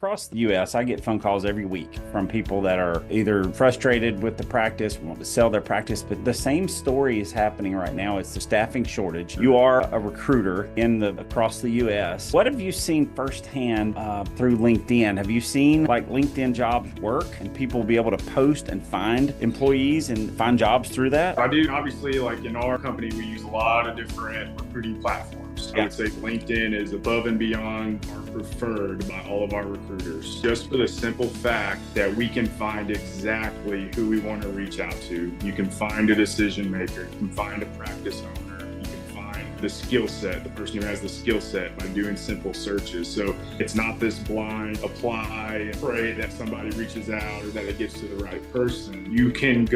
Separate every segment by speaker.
Speaker 1: Across the U.S., I get phone calls every week from people that are either frustrated with the practice, want to sell their practice, but the same story is happening right now. It's the staffing shortage. You are a recruiter across the U.S. What have you seen firsthand through LinkedIn? Have you seen like LinkedIn jobs work and people be able to post and find employees and find jobs through that?
Speaker 2: I do. Obviously, like in our company, we use a lot of different recruiting platforms. I would say LinkedIn is above and beyond our preferred by all of our recruiters, just for the simple fact that we can find exactly who we want to reach out to. You can find a decision maker, you can find a practice owner, you can find the skill set, the person who has the skill set by doing simple searches. So it's not this blind apply and pray that somebody reaches out or that it gets to the right person. You can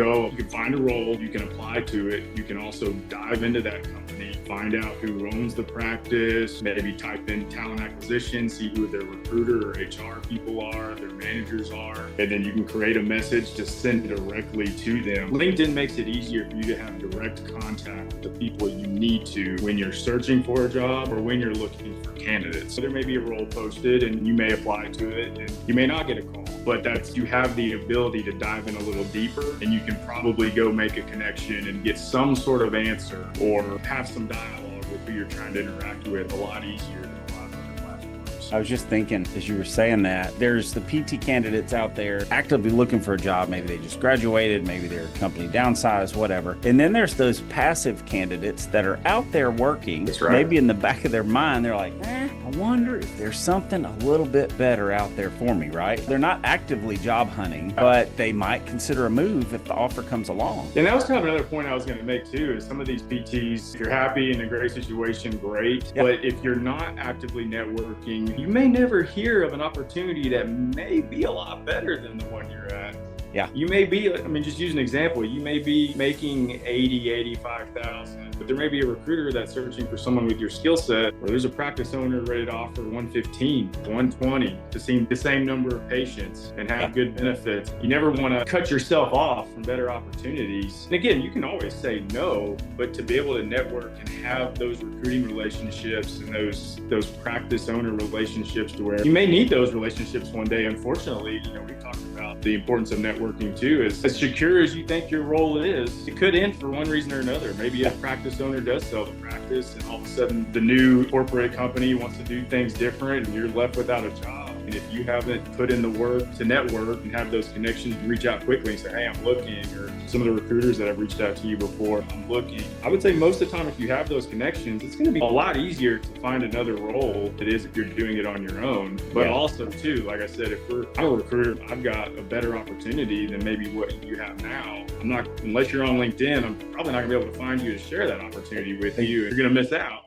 Speaker 2: find a role, you can apply to it, you can also dive into that company, find out who owns the practice, maybe type in talent acquisition, see who their recruiter or HR people are, their managers are, and then you can create a message to send directly to them. LinkedIn makes it easier for you to have direct contact with the people you need to when you're searching for a job or when you're looking for candidates. So there may be a role posted and you may apply to it and you may not get a call, but you have the ability to dive in a little deeper and you can probably go make a connection and get some sort of answer or have some dialogue with who you're trying to interact with a lot easier than a lot of other platforms.
Speaker 1: I was just thinking, as you were saying that, there's the PT candidates out there actively looking for a job. Maybe they just graduated, maybe their company downsized, whatever. And then there's those passive candidates that are out there working.
Speaker 2: That's right.
Speaker 1: Maybe in the back of their mind, they're like, I wonder if there's something a little bit better out there for me, right? They're not actively job hunting, but they might consider a move if the offer comes along.
Speaker 2: And that was kind of another point I was going to make too, is some of these PTs, if you're happy in a great situation, great.
Speaker 1: Yep.
Speaker 2: But if you're not actively networking, you may never hear of an opportunity that may be a lot better than the one you're at.
Speaker 1: Yeah.
Speaker 2: You may be, just use an example. You may be making 80, 85,000, but there may be a recruiter that's searching for someone with your skill set, or there's a practice owner ready to offer 115, 120 to see the same number of patients and have good benefits. You never want to cut yourself off from better opportunities. And again, you can always say no, but to be able to network and have those recruiting relationships and those practice owner relationships to where you may need those relationships one day. Unfortunately, we talked about the importance of networking too. Is as secure as you think your role is, it could end for one reason or another. Maybe a practice owner does sell the practice and all of a sudden the new corporate company wants to do things different and you're left without a job. And if you haven't put in the work to network and have those connections, reach out quickly and say, hey, I'm looking, or some of the recruiters that have reached out to you before, I'm looking. I would say most of the time, if you have those connections, it's going to be a lot easier to find another role than it is if you're doing it on your own. But also too, like I said, I'm a recruiter, I've got a better opportunity than maybe what you have now. Unless you're on LinkedIn, I'm probably not gonna be able to find you to share that opportunity with you. You're gonna miss out.